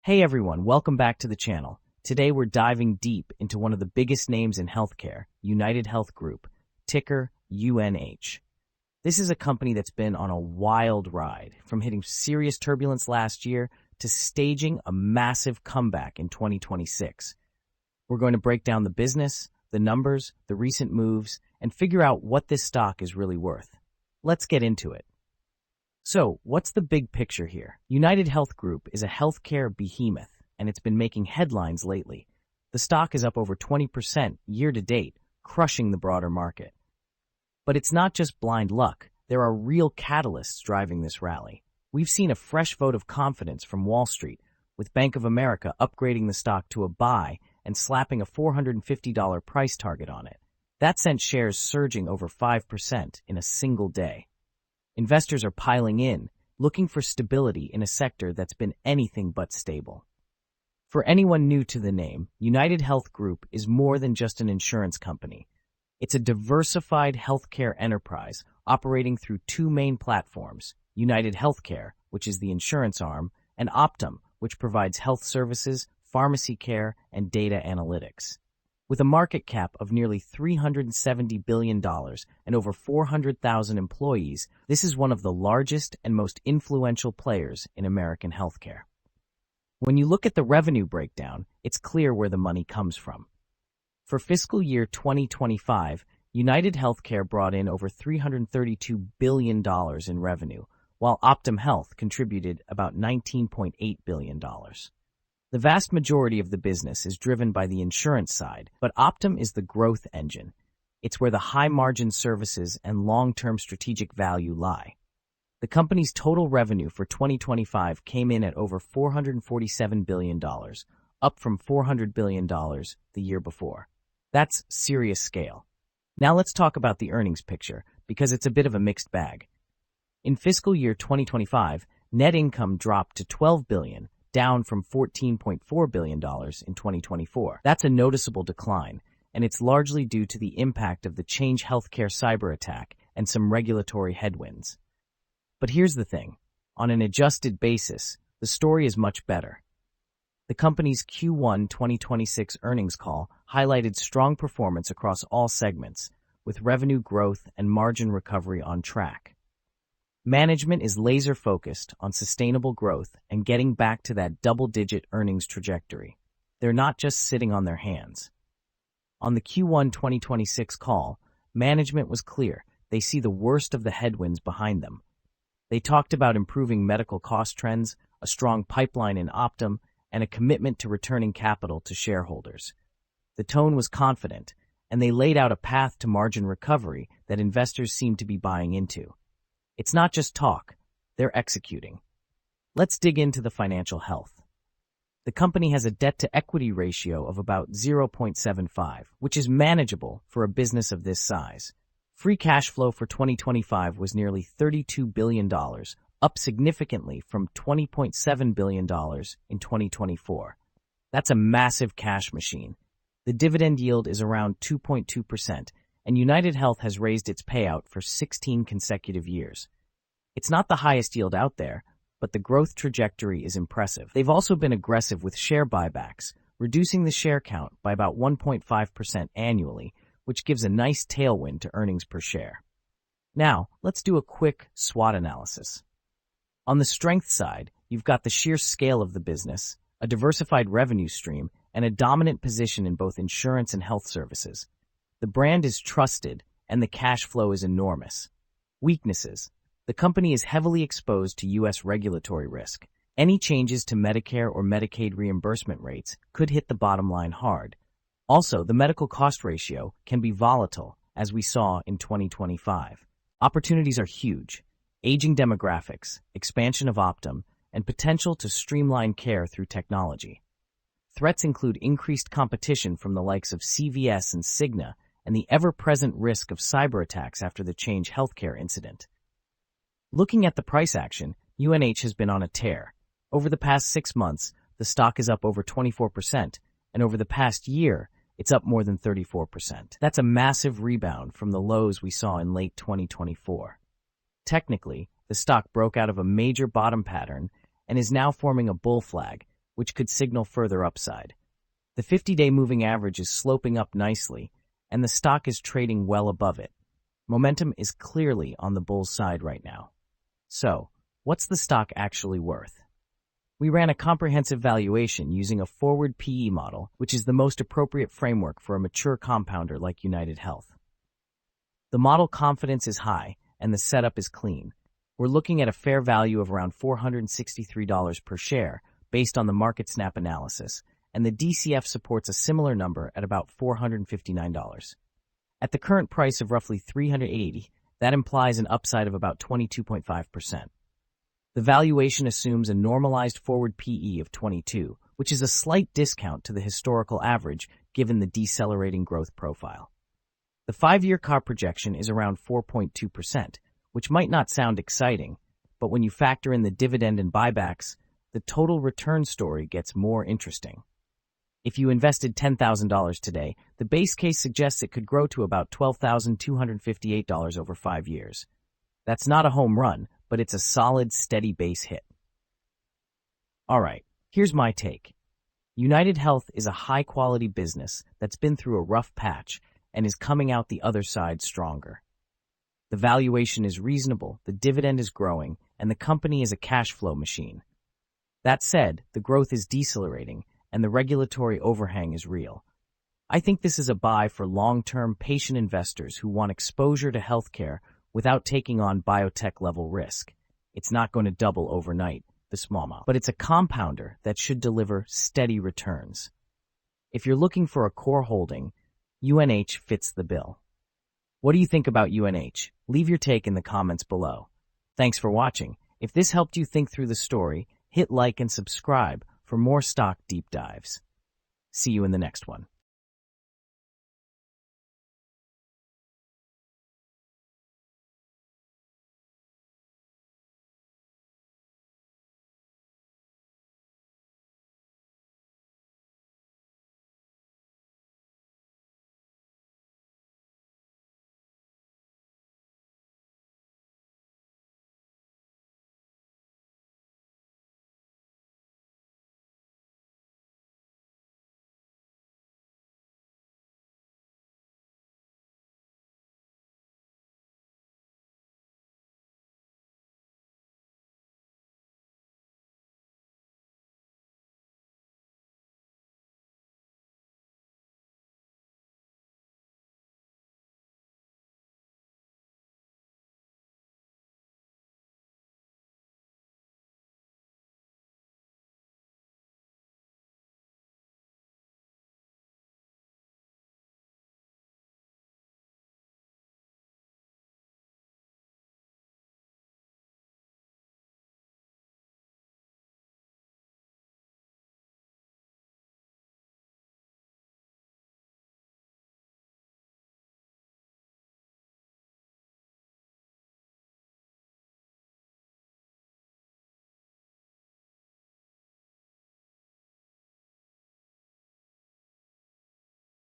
Hey everyone, welcome back to the channel. Today we're diving deep into one of the biggest names in healthcare, UnitedHealth Group, ticker UNH. This is a company that's been on a wild ride, from hitting serious turbulence last year to staging a massive comeback in 2026. We're going to break down the business, the numbers, the recent moves, and figure out what this stock is really worth. Let's get into it. So, what's the big picture here? UnitedHealth Group is a healthcare behemoth, and it's been making headlines lately. The stock is up over 20% year to date, crushing the broader market. But it's not just blind luck. There are real catalysts driving this rally. We've seen a fresh vote of confidence from Wall Street, with Bank of America upgrading the stock to a buy and slapping a $450 price target on it. That sent shares surging over 5% in a single day. Investors are piling in, looking for stability in a sector that's been anything but stable. For anyone new to the name, UnitedHealth Group is more than just an insurance company. It's a diversified healthcare enterprise operating through two main platforms, UnitedHealthcare, which is the insurance arm, and Optum, which provides health services, pharmacy care, and data analytics. With a market cap of nearly $370 billion and over 400,000 employees, this is one of the largest and most influential players in American healthcare. When you look at the revenue breakdown, it's clear where the money comes from. For fiscal year 2025, UnitedHealthcare brought in over $332 billion in revenue, while Optum Health contributed about $19.8 billion. The vast majority of the business is driven by the insurance side, but Optum is the growth engine. It's where the high-margin services and long-term strategic value lie. The company's total revenue for 2025 came in at over $447 billion, up from $400 billion the year before. That's serious scale. Now let's talk about the earnings picture, because it's a bit of a mixed bag. In fiscal year 2025, net income dropped to $12 billion, down from $14.4 billion in 2024. That's a noticeable decline, and it's largely due to the impact of the Change Healthcare cyber attack and some regulatory headwinds. But here's the thing. On an adjusted basis, the story is much better. The company's Q1 2026 earnings call highlighted strong performance across all segments, with revenue growth and margin recovery on track. Management is laser-focused on sustainable growth and getting back to that double-digit earnings trajectory. They're not just sitting on their hands. On the Q1 2026 call, management was clear. They see the worst of the headwinds behind them. They talked about improving medical cost trends, a strong pipeline in Optum, and a commitment to returning capital to shareholders. The tone was confident, and they laid out a path to margin recovery that investors seem to be buying into. It's not just talk, they're executing. Let's dig into the financial health. The company has a debt-to-equity ratio of about 0.75, which is manageable for a business of this size. Free cash flow for 2025 was nearly $32 billion, up significantly from $20.7 billion in 2024. That's a massive cash machine. The dividend yield is around 2.2%, and UnitedHealth has raised its payout for 16 consecutive years. It's not the highest yield out there, but the growth trajectory is impressive. They've also been aggressive with share buybacks, reducing the share count by about 1.5% annually, which gives a nice tailwind to earnings per share. Now, let's do a quick SWOT analysis. On the strength side, you've got the sheer scale of the business, a diversified revenue stream, and a dominant position in both insurance and health services. The brand is trusted, and the cash flow is enormous. Weaknesses. The company is heavily exposed to U.S. regulatory risk. Any changes to Medicare or Medicaid reimbursement rates could hit the bottom line hard. Also, the medical cost ratio can be volatile, as we saw in 2025. Opportunities are huge. Aging demographics, expansion of Optum, and potential to streamline care through technology. Threats include increased competition from the likes of CVS and Cigna, and the ever-present risk of cyber attacks after the Change Healthcare incident. Looking at the price action, UNH has been on a tear. Over the past 6 months, the stock is up over 24%, and over the past year, it's up more than 34%. That's a massive rebound from the lows we saw in late 2024. Technically, the stock broke out of a major bottom pattern and is now forming a bull flag, which could signal further upside. The 50-day moving average is sloping up nicely, and the stock is trading well above it. Momentum is clearly on the bull's side right now. So, what's the stock actually worth? We ran a comprehensive valuation using a forward PE model, which is the most appropriate framework for a mature compounder like UnitedHealth. The model confidence is high, and the setup is clean. We're looking at a fair value of around $463 per share based on the MarketSnap analysis, and the DCF supports a similar number at about $459. At the current price of roughly $380, that implies an upside of about 22.5%. The valuation assumes a normalized forward PE of 22, which is a slight discount to the historical average given the decelerating growth profile. The 5-year CAR projection is around 4.2%, which might not sound exciting, but when you factor in the dividend and buybacks, the total return story gets more interesting. If you invested $10,000 today, the base case suggests it could grow to about $12,258 over 5 years. That's not a home run, but it's a solid, steady base hit. All right, here's my take. UnitedHealth is a high-quality business that's been through a rough patch and is coming out the other side stronger. The valuation is reasonable, the dividend is growing, and the company is a cash flow machine. That said, the growth is decelerating, and the regulatory overhang is real. I think this is a buy for long-term, patient investors who want exposure to healthcare without taking on biotech-level risk. It's not going to double overnight, the small amount, but it's a compounder that should deliver steady returns. If you're looking for a core holding, UNH fits the bill. What do you think about UNH? Leave your take in the comments below. Thanks for watching. If this helped you think through the story, hit like and subscribe for more stock deep dives. See you in the next one.